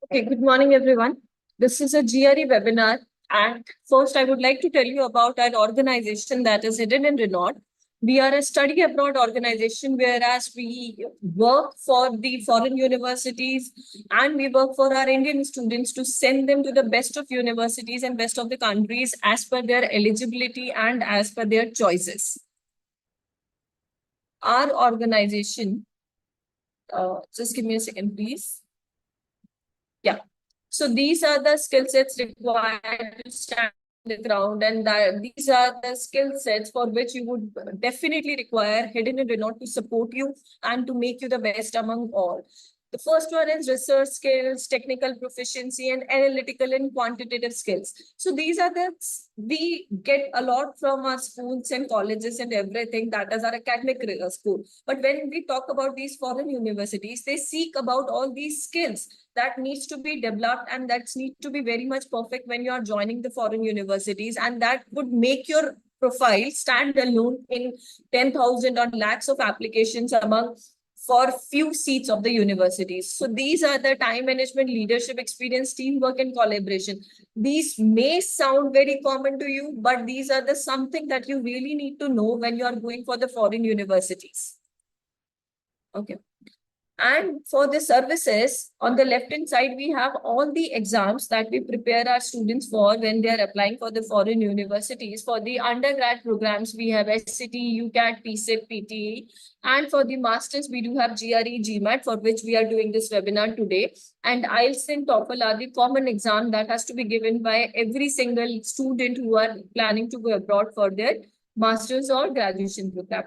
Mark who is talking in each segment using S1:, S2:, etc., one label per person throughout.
S1: Okay, good morning, everyone. This is a GRE webinar. And first, I would like to tell you about an organization that is hidden in Renault. We are a study abroad organization, whereas we work for the foreign universities and we work for our Indian students to send them to the best of universities and best of the countries as per their eligibility and as per their choices. Our organization, just give me a second, please. Yeah. So these are the skill sets required to stand on the ground, and these are the skill sets for which you would definitely require hidden and Renault to support you and to make you the best among all. The first one is research skills, technical proficiency, and analytical and quantitative skills. So these are the we get a lot from our schools and colleges and everything. That is our academic school. But when we talk about these foreign universities, they seek about all these skills that needs to be developed and that needs to be very much perfect when you are joining the foreign universities, and that would make your profile stand alone in 10,000 or lakhs of applications among for few seats of the universities. So these are the time management, leadership experience, teamwork, and collaboration. These may sound very common to you, but these are the something that you really need to know when you are going for the foreign universities. Okay. And for the services, on the left-hand side, we have all the exams that we prepare our students for when they are applying for the foreign universities. For the undergrad programs, we have SCT, UCAT, PSIP, PTE. And for the masters, we do have GRE, GMAT, for which we are doing this webinar today. And IELTS and TOEFL are the common exam that has to be given by every single student who are planning to go abroad for their masters or graduation program.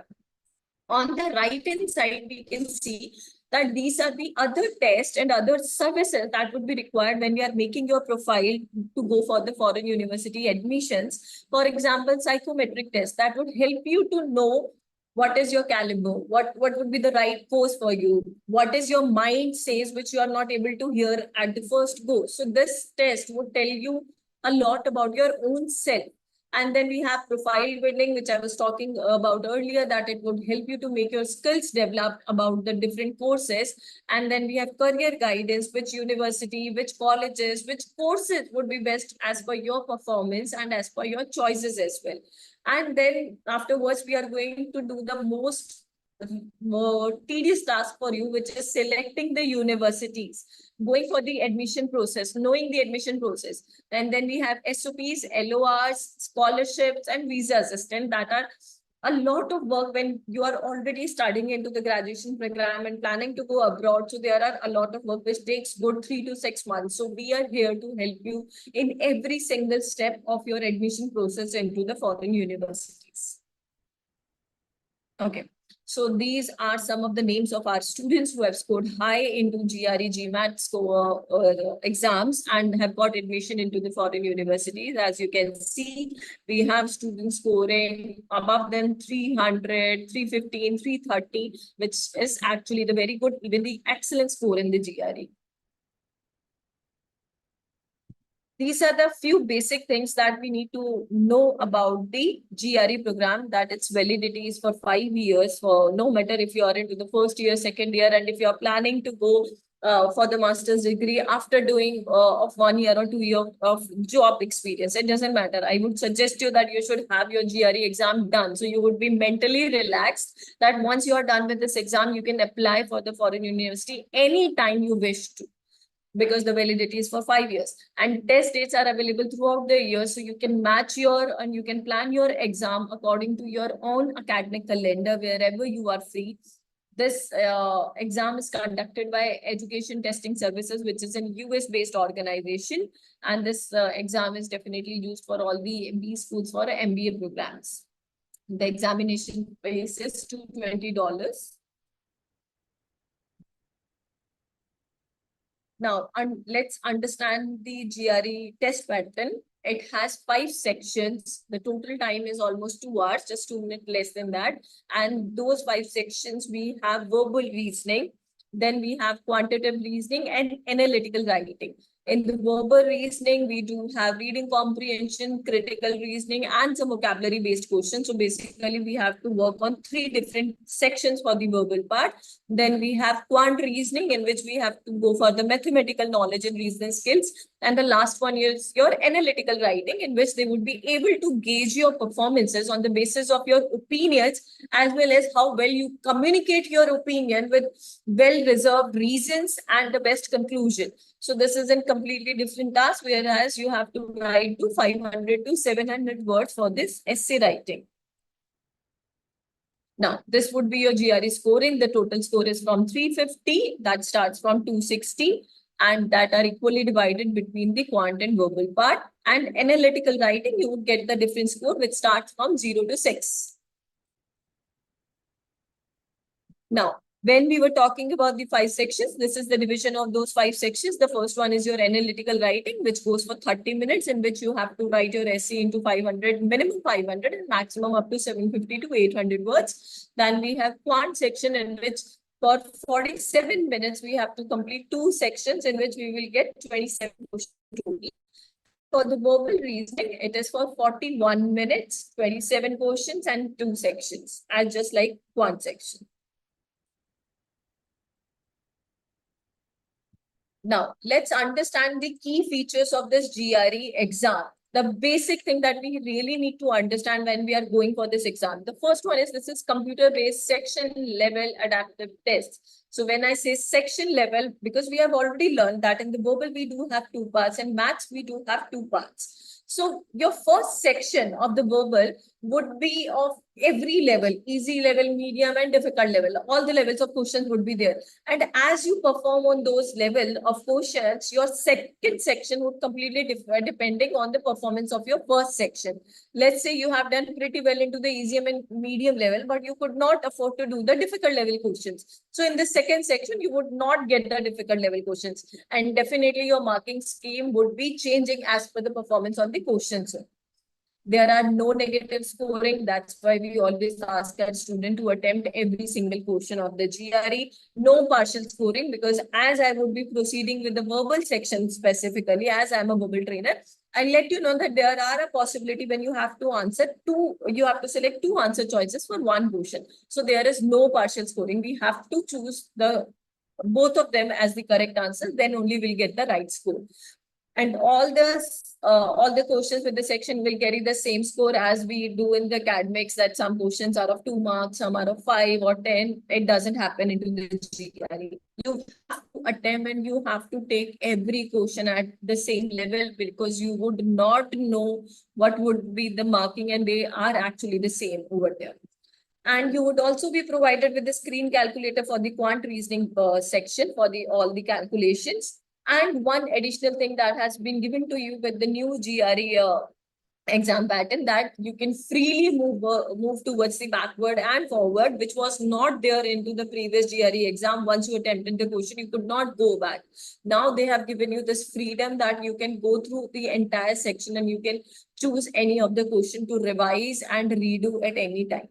S1: On the right hand side, we can see that these are the other tests and other services that would be required when we are making your profile to go for the foreign university admissions. For example, psychometric test that would help you to know what is your caliber, what would be the right course for you, what is your mind says, which you are not able to hear at the first go. So this test would tell you a lot about your own self. And then we have profile building, which I was talking about earlier, that it would help you to make your skills develop about the different courses. And then we have career guidance, which university, which colleges, which courses would be best as per your performance and as per your choices as well. And then afterwards, we are going to do the most more tedious task for you, which is selecting the universities, going for the admission process, knowing the admission process. And then we have SOPs, LORs, scholarships, and visa assistant that are a lot of work when you are already studying into the graduation program and planning to go abroad. So there are a lot of work which takes good 3 to 6 months. So we are here to help you in every single step of your admission process into the foreign universities. Okay. So these are some of the names of our students who have scored high into GRE, GMAT score exams and have got admission into the foreign universities. As you can see, we have students scoring above them 300, 315, 330, which is actually the very good, even the excellent score in the GRE. These are the few basic things that we need to know about the GRE program, that its validity is for 5 years, for no matter if you are into the first year, second year, and if you are planning to go for the master's degree after doing of 1 year or 2 years of job experience. It doesn't matter. I would suggest you that you should have your GRE exam done. So you would be mentally relaxed that once you are done with this exam, you can apply for the foreign university anytime you wish to, because the validity is for 5 years and test dates are available throughout the year. So you can match your and you can plan your exam according to your own academic calendar wherever you are free. This exam is conducted by Education Testing Services, which is an US-based organization. And this exam is definitely used for all the MBA schools for MBA programs. The examination fees is $220. Now, let's understand the GRE test pattern. It has 5 sections. The total time is almost 2 hours, just 2 minutes less than that. And those 5 sections, we have verbal reasoning, then we have quantitative reasoning and analytical writing. In the verbal reasoning, we do have reading comprehension, critical reasoning, and some vocabulary-based questions. So basically, we have to work on three different sections for the verbal part. Then we have quant reasoning, in which we have to go for the mathematical knowledge and reasoning skills. And the last one is your analytical writing, in which they would be able to gauge your performances on the basis of your opinions, as well as how well you communicate your opinion with well-reserved reasons and the best conclusion. So this is a completely different task, whereas you have to write to 500 to 700 words for this essay writing. Now, this would be your GRE scoring. The total score is from 350, that starts from 260, and that are equally divided between the quant and verbal part. And analytical writing, you would get the different score, which starts from 0 to 6. Now, when we were talking about the 5 sections, this is the division of those 5 sections. The first one is your analytical writing, which goes for 30 minutes, in which you have to write your essay into 500, minimum 500 and maximum up to 750 to 800 words. Then we have quant section, in which for 47 minutes, we have to complete 2 sections, in which we will get 27 questions total. For the verbal reasoning, it is for 41 minutes, 27 questions and 2 sections, as just like quant section. Now, let's understand the key features of this GRE exam. The basic thing that we really need to understand when we are going for this exam. The first one is, this is computer-based section level adaptive tests. So when I say section level, because we have already learned that in the verbal we do have 2 parts, and maths we do have 2 parts. So your first section of the verbal would be of every level, easy level, medium and difficult level. All the levels of questions would be there. And as you perform on those level of questions, your second section would completely differ depending on the performance of your first section. Let's say you have done pretty well into the easy and medium level, but you could not afford to do the difficult level questions. So in the second section, you would not get the difficult level questions. And definitely your marking scheme would be changing as per the performance on the questions. There are no negative scoring. That's why we always ask our student to attempt every single question of the GRE. No partial scoring, because as I would be proceeding with the verbal section specifically, as I'm a verbal trainer, I'll let you know that there are a possibility when you have to answer you have to select 2 answer choices for 1 question. So there is no partial scoring. We have to choose both of them as the correct answer, then only we'll get the right score. And all the questions with the section will carry the same score as we do in the academics, that some questions are of 2 marks, some are of 5 or 10. It doesn't happen into the GRE. You have to attempt and you have to take every question at the same level, because you would not know what would be the marking, and they are actually the same over there. And you would also be provided with the screen calculator for the quant reasoning section for all the calculations. And one additional thing that has been given to you with the new GRE exam pattern, that you can freely move towards the backward and forward, which was not there into the previous GRE exam. Once you attempted the question, you could not go back. Now they have given you this freedom that you can go through the entire section and you can choose any of the question to revise and redo at any time.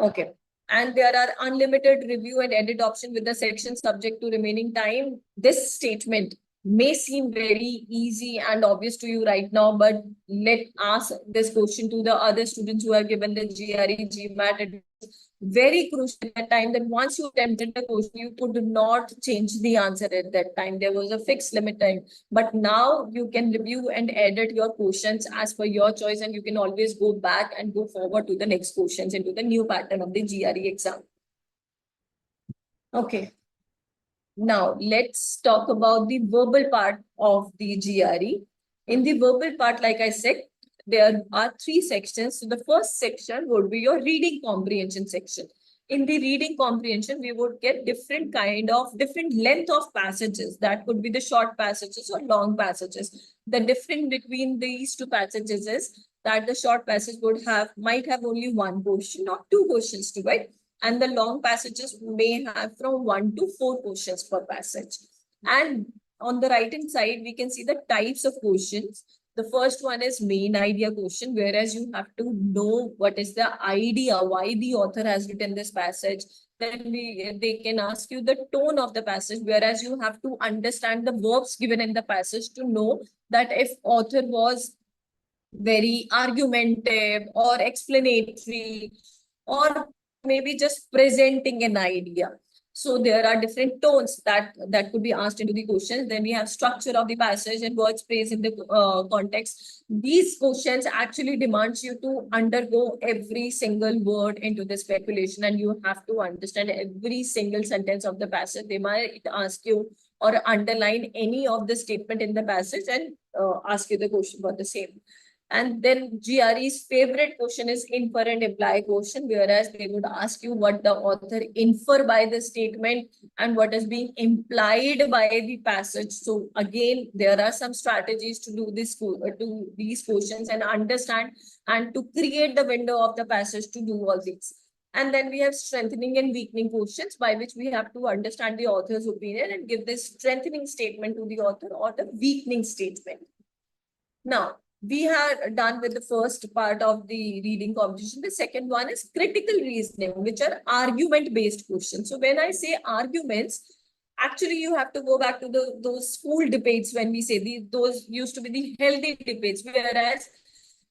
S1: Okay. And there are unlimited review and edit option with the section subject to remaining time. This statement may seem very easy and obvious to you right now, but let ask this question to the other students who have given the GRE, GMAT. It is very crucial at that time that once you attempted the question, you could not change the answer at that time. There was a fixed limit time. But now you can review and edit your questions as per your choice, and you can always go back and go forward to the next questions into the new pattern of the GRE exam. Okay. Now, let's talk about the verbal part of the GRE. In the verbal part, like I said, there are 3 sections. So the first section would be your reading comprehension section. In the reading comprehension, we would get different length of passages. That could be the short passages or long passages. The difference between these 2 passages is that the short passage might have only 1 question or 2 questions to it. And the long passages may have from 1 to 4 questions per passage. And on the right hand side, we can see the types of questions. The first one is main idea question, whereas you have to know what is the idea, why the author has written this passage. then they can ask you the tone of the passage, whereas you have to understand the verbs given in the passage to know that if author was very argumentative or explanatory, or maybe just presenting an idea. So there are different tones that could be asked into the questions. Then we have structure of the passage and words placed in the context. These questions actually demands you to undergo every single word into the speculation, and you have to understand every single sentence of the passage. They might ask you or underline any of the statement in the passage and ask you the question for the same. And then GRE's favorite question is infer and imply question, whereas they would ask you what the author infer by the statement and what is being implied by the passage. So again, there are some strategies to do this to these questions and understand and to create the window of the passage to do all these. And then we have strengthening and weakening questions, by which we have to understand the author's opinion and give this strengthening statement to the author or the weakening statement. Now, we are done with the first part of the reading competition. The second one is critical reasoning, which are argument-based questions. So when I say arguments, actually you have to go back to those school debates when we say those used to be the healthy debates, whereas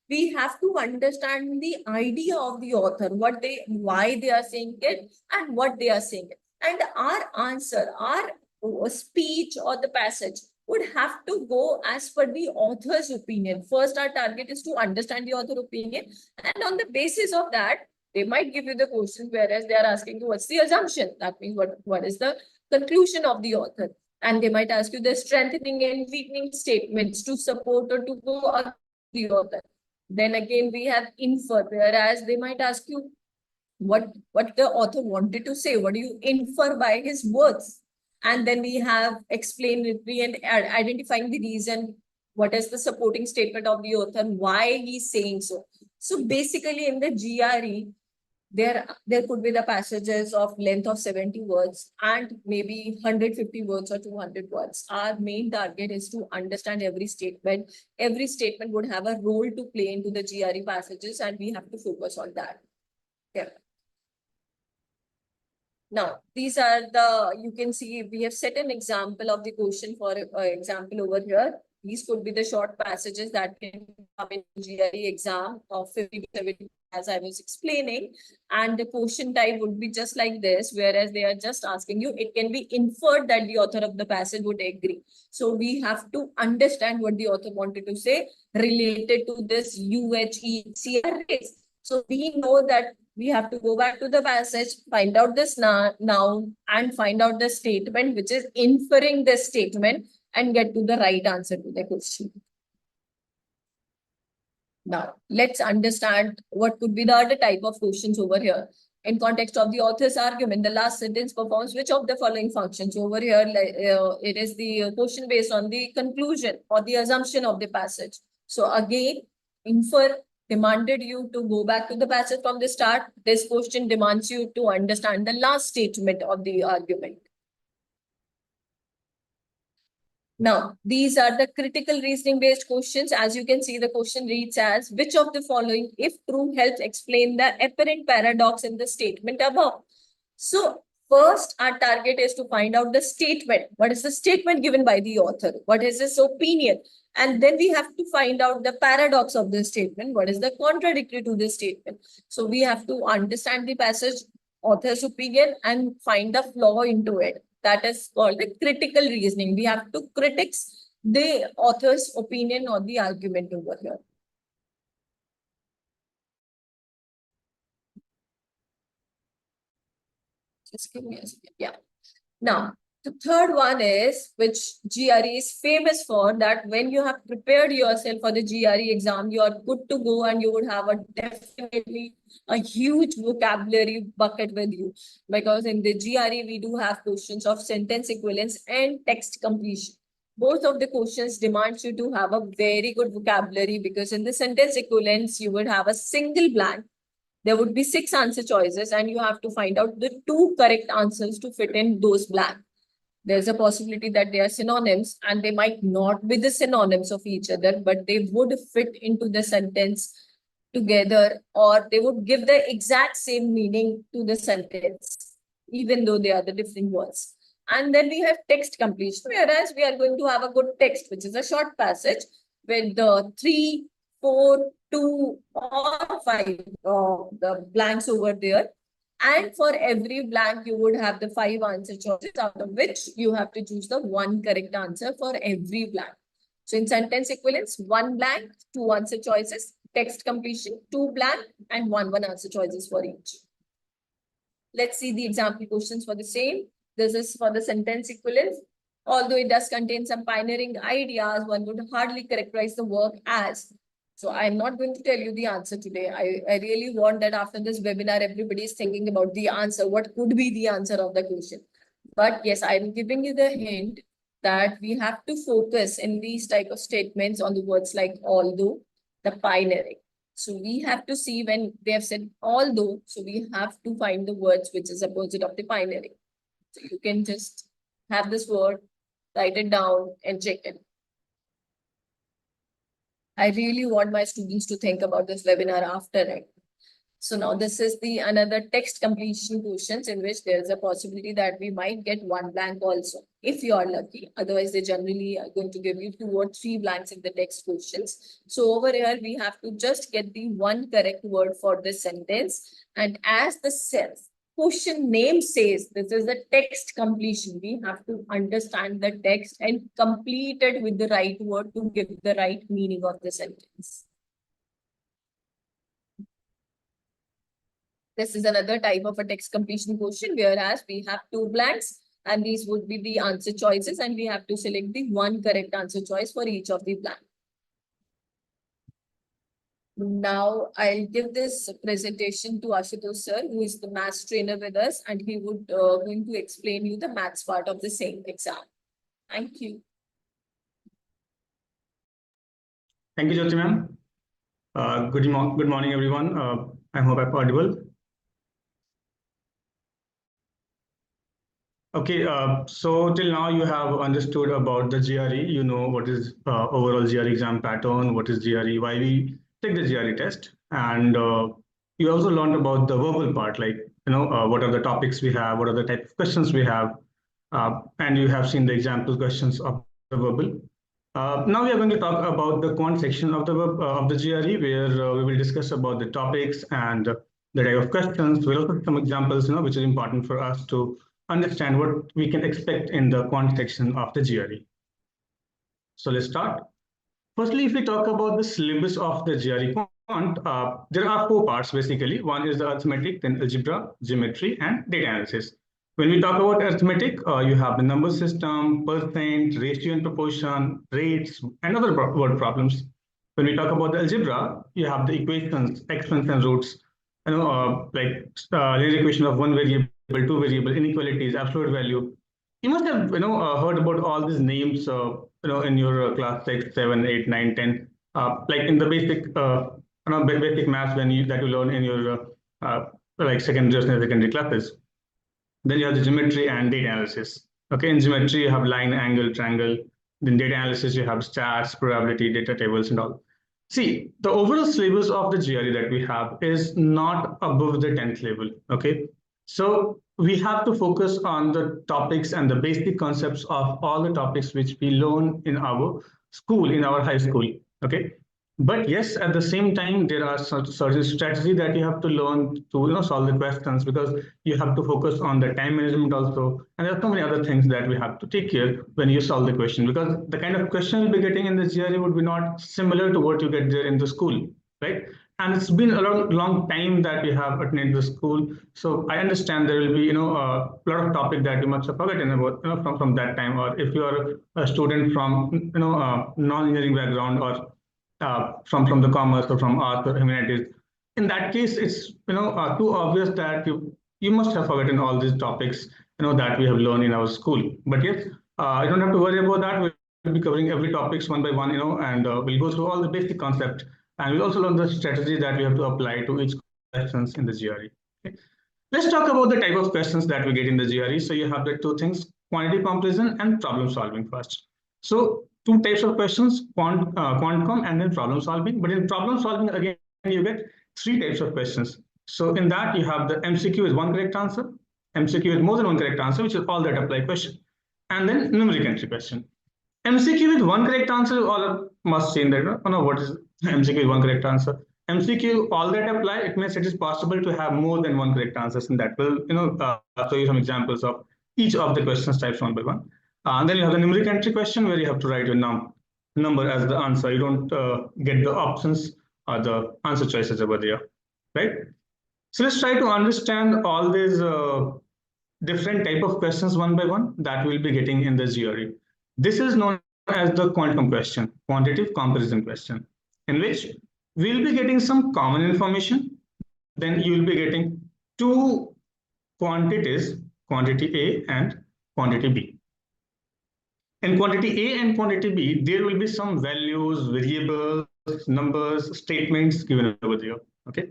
S1: we have to understand the idea of the author, why they are saying it and what they are saying it. And our answer, our speech or the passage would have to go as per the author's opinion. First, our target is to understand the author opinion, and on the basis of that, they might give you the question, whereas they are asking you what's the assumption. That means what is the conclusion of the author, and they might ask you the strengthening and weakening statements to support or to go against the author. Then again, we have infer, whereas they might ask you what the author wanted to say. What do you infer by his words? And then we have explanatory and identifying the reason, what is the supporting statement of the author, why he's saying so. So basically in the GRE, there could be the passages of length of 70 words and maybe 150 words or 200 words. Our main target is to understand every statement. Every statement would have a role to play into the GRE passages, and we have to focus on that. Yeah. Now, these are you can see we have set an example of the question for example over here. These could be the short passages that can come in GRE exam of 50 to 70, as I was explaining. And the question type would be just like this, whereas they are just asking you, it can be inferred that the author of the passage would agree. So we have to understand what the author wanted to say related to this UHECR race. So we know that we have to go back to the passage, find out this noun, and find out the statement which is inferring this statement and get to the right answer to the question. Now, let's understand what could be the other type of questions over here. In context of the author's argument, the last sentence performs which of the following functions? Over here, it is the question based on the conclusion or the assumption of the passage. So again, infer demanded you to go back to the passage from the start. This question demands you to understand the last statement of the argument. Now, these are the critical reasoning based questions. As you can see, the question reads as, which of the following, if true, helps explain the apparent paradox in the statement above? So first, our target is to find out the statement. What is the statement given by the author? What is his opinion? And then we have to find out the paradox of the statement. What is the contradictory to the statement? So we have to understand the passage, author's opinion, and find the flaw into it. That is called the critical reasoning. We have to critics the author's opinion or the argument over here. Just give me a second. Yeah. Now, the third one is, which GRE is famous for, that when you have prepared yourself for the GRE exam, you are good to go and you would have definitely a huge vocabulary bucket with you. Because in the GRE, we do have questions of sentence equivalence and text completion. Both of the questions demands you to have a very good vocabulary, because in the sentence equivalence, you would have a single blank. There would be 6 answer choices and you have to find out the 2 correct answers to fit in those blanks. There's a possibility that they are synonyms and they might not be the synonyms of each other, but they would fit into the sentence together, or they would give the exact same meaning to the sentence. even though they are the different words. And then we have text completion, whereas we are going to have a good text, which is a short passage with the 3, 4, 2, or 5 the blanks over there. And for every blank, you would have the 5 answer choices, out of which you have to choose the one correct answer for every blank. So in sentence equivalence, 1 blank, 2 answer choices, text completion, 2 blank, and 1 answer choices for each. Let's see the example questions for the same. This is for the sentence equivalence. Although it does contain some pioneering ideas, one would hardly characterize the work as. So I'm not going to tell you the answer today. I really want that after this webinar, everybody is thinking about the answer. What could be the answer of the question? But yes, I'm giving you the hint that we have to focus in these type of statements on the words like although, the pioneering. So we have to see when they have said although, so we have to find the words which is opposite of the pioneering. So you can just have this word, write it down and check it. I really want my students to think about this webinar after it. So now this is the another text completion questions in which there is a possibility that we might get 1 blank also, if you are lucky. Otherwise, they generally are going to give you 2 or 3 blanks in the text questions. So over here, we have to just get the one correct word for this sentence. And as the question name says, this is the text completion. We have to understand the text and complete it with the right word to give the right meaning of the sentence. This is another type of a text completion question, whereas we have 2 blanks and these would be the answer choices and we have to select the one correct answer choice for each of the blank. Now I'll give this presentation to Ashutosh sir, who is the maths trainer with us, and he would going to explain you the maths part of the same exam. Thank you.
S2: Thank you, Jyoti ma'am. Good morning, everyone. I hope I'm audible. Okay, so till now you have understood about the GRE. You know what is overall GRE exam pattern, what is GRE, why we take the GRE test, and you also learned about the verbal part, like what are the topics we have, what are the type of questions we have, and you have seen the example questions of the verbal. Now we are going to talk about the quant section of the GRE, where we will discuss about the topics and the type of questions. We'll also have some examples, which is important for us to understand what we can expect in the quant section of the GRE. So let's start. Firstly, if we talk about the syllabus of the GRE quant, there are 4 parts basically. One is the arithmetic, then algebra, geometry, and data analysis. When we talk about arithmetic, you have the number system, percent, ratio and proportion, rates, and other word problems. When we talk about the algebra, you have the equations, exponents and roots, like linear equation of one variable, 2 variable, inequalities, absolute value. You must have heard about all these names in your class 6, 7, 8, 9, 10, like in the basic basic maths that you learn in your like secondary classes. Then you have the geometry and data analysis. Okay, in geometry you have line, angle, triangle. Then data analysis you have stats, probability, data tables, and all. See, the overall syllabus of the GRE that we have is not above the 10th level. Okay, so we have to focus on the topics and the basic concepts of all the topics which we learn in our school, in our high school. Okay, but yes, at the same time, there are certain strategy that you have to learn to solve the questions, because you have to focus on the time management also, and there are so many other things that we have to take care when you solve the question, because the kind of question you'll be getting in the GRE would be not similar to what you get there in the school, right? And it's been a long time that we have attended the school, so I understand there will be a lot of topic that you must have forgotten about from that time, or if you are a student from non-engineering background, or from the commerce or from arts or humanities. In that case, it's too obvious that you must have forgotten all these topics that we have learned in our school. But yes, you don't have to worry about that. We'll be covering every topics one by one, and we'll go through all the basic concept, and we'll also learn the strategy that we have to apply to each questions in the GRE. Okay. Let's talk about the type of questions that we get in the GRE. So you have the 2 things: quantity comparison and problem solving first. So 2 types of questions, quantcom and then problem solving. But in problem solving, again, you get 3 types of questions. So in that, you have the MCQ is 1 correct answer, MCQ with more than one correct answer, which is all that apply question. And then numeric entry question. MCQ with one correct answer, all must say that. Oh no, what is MCQ with one correct answer? MCQ, all that apply, it means it is possible to have more than one correct answers, and that will, show you some examples of each of the questions types one by one. And then you have the numeric entry question where you have to write your number as the answer. You don't get the options or the answer choices over there, right? So let's try to understand all these different type of questions one by one that we'll be getting in the GRE. This is known as the quantum question, quantitative comparison question, in which we'll be getting some common information. Then you will be getting two quantities, quantity A and quantity B. In quantity A and quantity B, there will be some values, variables, numbers, statements given over there. Okay.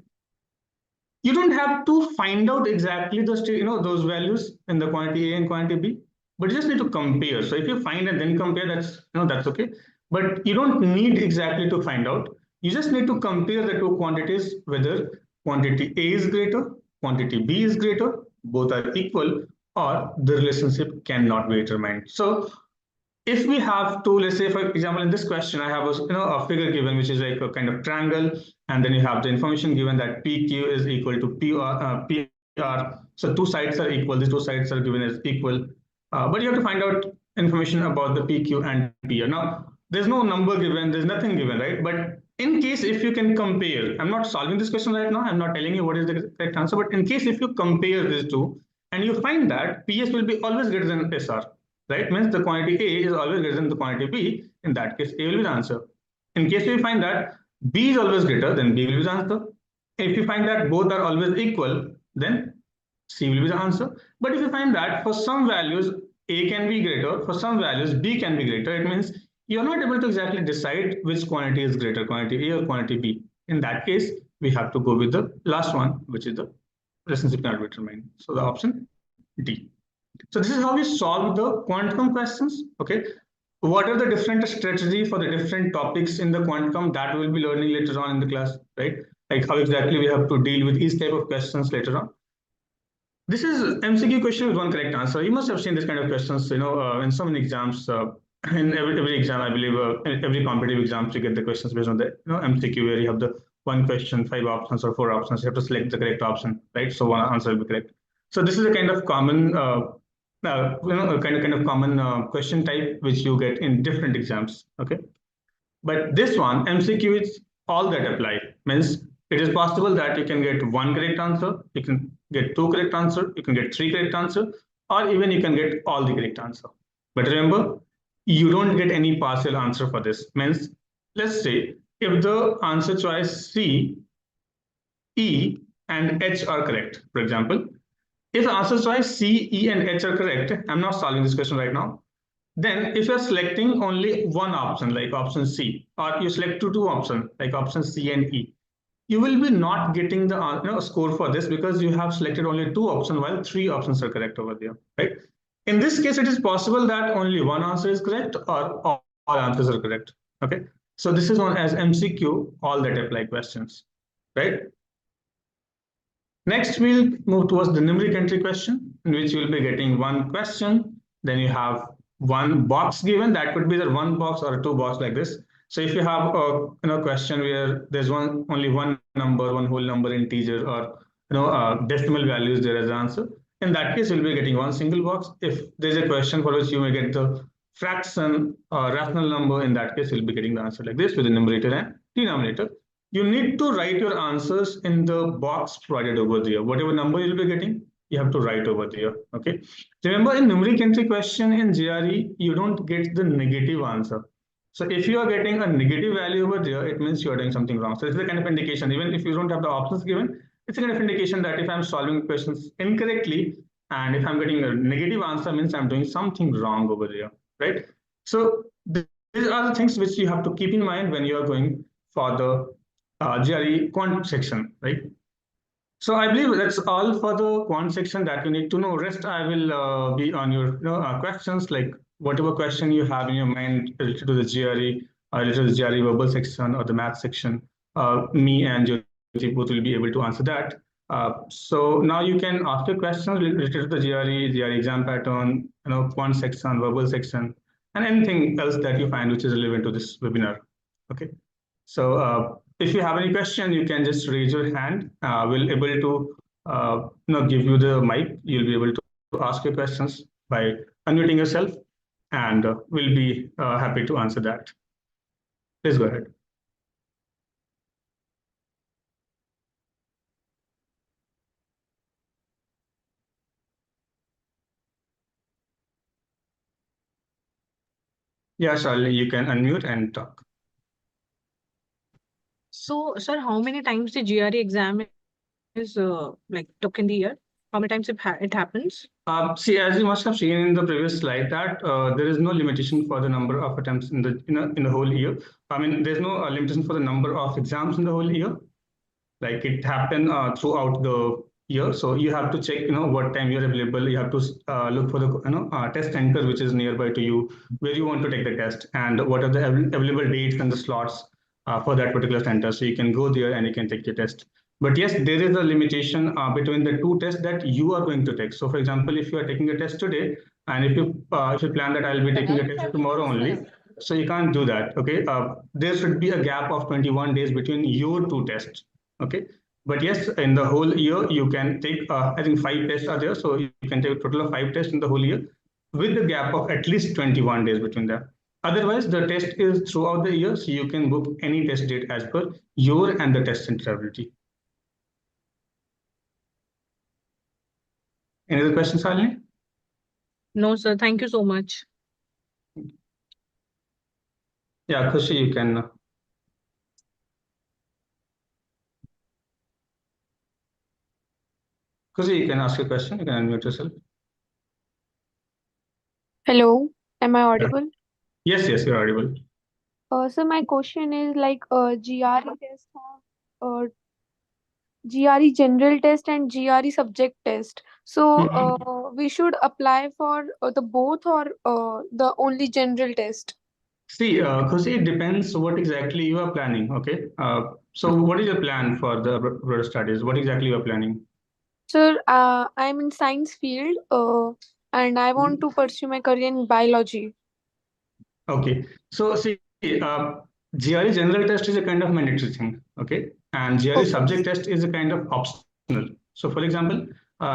S2: You don't have to find out exactly those values in the quantity A and quantity B, but you just need to compare. So if you find and then compare, that's okay. But you don't need exactly to find out. You just need to compare the two quantities, whether quantity A is greater, quantity B is greater, both are equal, or the relationship cannot be determined. So if we have to, let's say, for example, in this question, I have a figure given, which is like a kind of triangle, and then you have the information given that PQ is equal to PR. So two sides are equal. These two sides are given as equal, but you have to find out information about the PQ and PR. Now, there's no number given, there's nothing given, right? But in case if you can compare, I'm not solving this question right now, I'm not telling you what is the correct answer, but in case if you compare these two and you find that PS will be always greater than SR, right? Means the quantity A is always greater than the quantity B. In that case, A will be the answer. In case we find that B is always greater, then B will be the answer. If you find that both are always equal, then C will be the answer. But if you find that for some values A can be greater, for some values B can be greater, it means you're not able to exactly decide which quantity is greater, quantity A or quantity B. In that case, we have to go with the last one, which is the relationship cannot be determined. So the option D. So this is how we solve the quantum questions. Okay. What are the different strategies for the different topics in the quantum that we'll be learning later on in the class, right? Like how exactly we have to deal with each type of questions later on. This is MCQ question with one correct answer. You must have seen this kind of questions, in so many exams. In every exam, I believe, in every competitive exams, you get the questions based on the MCQ, where you have the one question, 5 options or 4 options. You have to select the correct option, right? So one answer will be correct. So this is a kind of common, kind of common question type which you get in different exams. Okay, but this one MCQ is all that apply. Means it is possible that you can get one correct answer, you can get 2 correct answer, you can get 3 correct answer, or even you can get all the correct answer. But remember, you don't get any partial answer for this. Means let's say if the answer choice C, E, and H are correct, for example, if answer choice C, E, and H are correct, I'm not solving this question right now. Then if you're selecting only one option, like option C, or you select two options, like option C and E, you will be not getting the score for this because you have selected only 2 options while 3 options are correct over there, right? In this case, it is possible that only one answer is correct or all answers are correct. Okay, so this is known as MCQ, all that apply questions, right? Next, we'll move towards the numeric entry question, in which you'll be getting one question. Then you have one box given. That could be either one box or 2 box like this. So if you have a question where there's only one number, one whole number, integer, or decimal values there as an answer, in that case you'll be getting one single box. If there's a question for which you may get the fraction or rational number, in that case you'll be getting the answer like this with the numerator and denominator. You need to write your answers in the box provided over there. Whatever number you'll be getting, you have to write over there. Okay. Remember, in numeric entry question in GRE, you don't get the negative answer. So if you are getting a negative value over there, it means you are doing something wrong. So it's a kind of indication. Even if you don't have the options given, it's a kind of indication that if I'm solving questions incorrectly and if I'm getting a negative answer, means I'm doing something wrong over there, right? So these are the things which you have to keep in mind when you are going for the GRE quant section, right? So I believe that's all for the quant section that you need to know. Rest I will be on your questions, like whatever question you have in your mind related to the GRE, related to the GRE verbal section or the math section. Me and Jyoti both will be able to answer that. So now you can ask your questions related to the GRE exam pattern, quant section, verbal section, and anything else that you find which is relevant to this webinar. Okay. So if you have any question, you can just raise your hand. We'll able to give you the mic. You'll be able to ask your questions by unmuting yourself, and we'll be happy to answer that. Please go ahead. Yeah, Charlie, you can unmute and talk.
S3: So, sir, how many times the GRE exam is like took in the year? How many times it happens?
S2: See, as you must have seen in the previous slide, that there is no limitation for the number of attempts in the whole year. I mean, there's no limitation for the number of exams in the whole year. Like it happen throughout the year, so you have to check what time you're available. You have to look for the test center which is nearby to you, where you want to take the test, and what are the available dates and the slots for that particular center, so you can go there and you can take your test. But yes, there is a limitation between the two tests that you are going to take. So for example, if you are taking a test today, and if you plan that I'll be taking a test tomorrow only, so you can't do that. Okay, there should be a gap of 21 days between your two tests. Okay, but yes, in the whole year you can take I think 5 tests are there, so you can take a total of 5 tests in the whole year with the gap of at least 21 days between them. Otherwise, the test is throughout the year, so you can book any test date as per your and the test center ability. Any other questions, Shalini?
S3: No, sir. Thank you so much.
S2: Yeah, Khushi, you can. Khushi, you can ask a question. You can unmute yourself.
S4: Hello, am I audible?
S2: Yes, you're audible.
S4: So my question is like GRE test have GRE general test and GRE subject test. So we should apply for the both or the only general test.
S2: See, Khushi, it depends what exactly you are planning. Okay, so what is your plan for the broader studies? What exactly you are planning?
S4: Sir, I'm in science field and I want to pursue my career in biology.
S2: Okay, so see, GRE general test is a kind of mandatory thing, okay, and GRE
S4: Okay.
S2: subject test is a kind of optional. So, for example,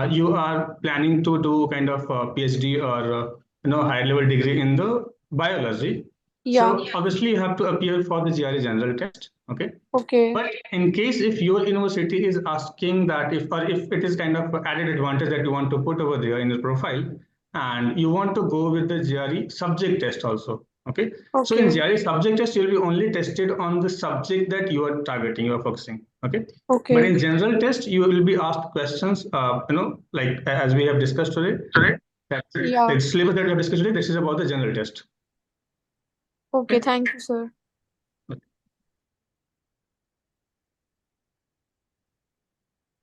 S2: you are planning to do kind of a PhD or higher level degree in the biology.
S4: Yeah.
S2: So obviously you have to appear for the GRE general test, okay.
S4: Okay.
S2: But in case if your university is asking that if it is kind of added advantage that you want to put over there in your profile, and you want to go with the GRE subject test also. Okay. So in
S4: Okay.
S2: GRE subject test, you'll be only tested on the subject that you are targeting, you are focusing. Okay.
S4: Okay.
S2: But in general test, you will be asked questions, like as we have discussed today, that
S4: Yeah.
S2: the syllabus that we have discussed today, this is about the general test.
S4: Okay, thank you, sir.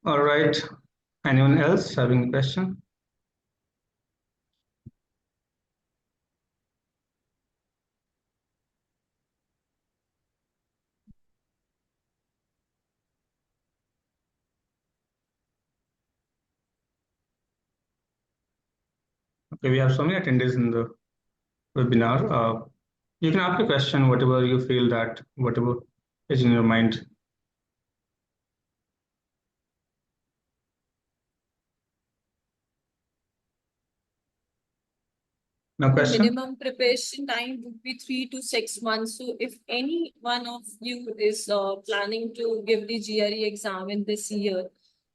S2: All right. Anyone else having a question? Okay, we have so many attendees in the webinar. You can ask a question, whatever you feel that, whatever is in your mind. No
S1: The
S2: question?
S1: minimum preparation time would be 3 to 6 months. So if any one of you is planning to give the GRE exam in this year,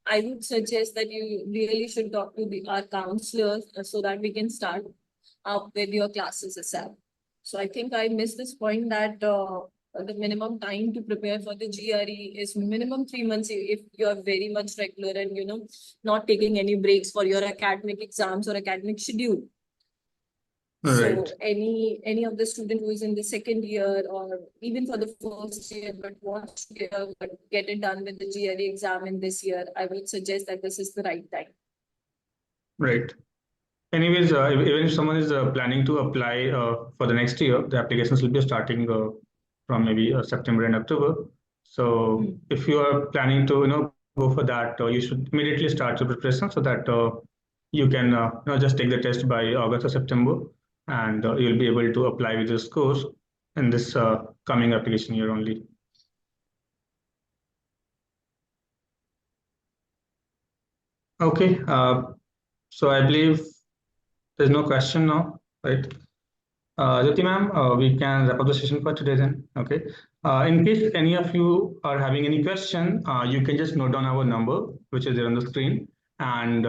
S1: I would suggest that you really should talk to our counselors so that we can start up with your classes itself. So I think I missed this point that the minimum time to prepare for the GRE is minimum 3 months if you're very much regular and not taking any breaks for your academic exams or academic schedule.
S2: Right.
S1: So any of the student who is in the second year or even for the first year but wants to get it done with the GRE exam in this year, I would suggest that this is the right time.
S2: Right. Anyways, even if someone is planning to apply for the next year, the applications will be starting from maybe September and October. So if you are planning to go for that, you should immediately start your preparation so that you can just take the test by August or September, and you'll be able to apply with your scores in this coming application year only. Okay, so I believe there's no question now, right? Jyoti ma'am, we can wrap up the session for today then. Okay. In case any of you are having any question, you can just note down our number, which is there on the screen, and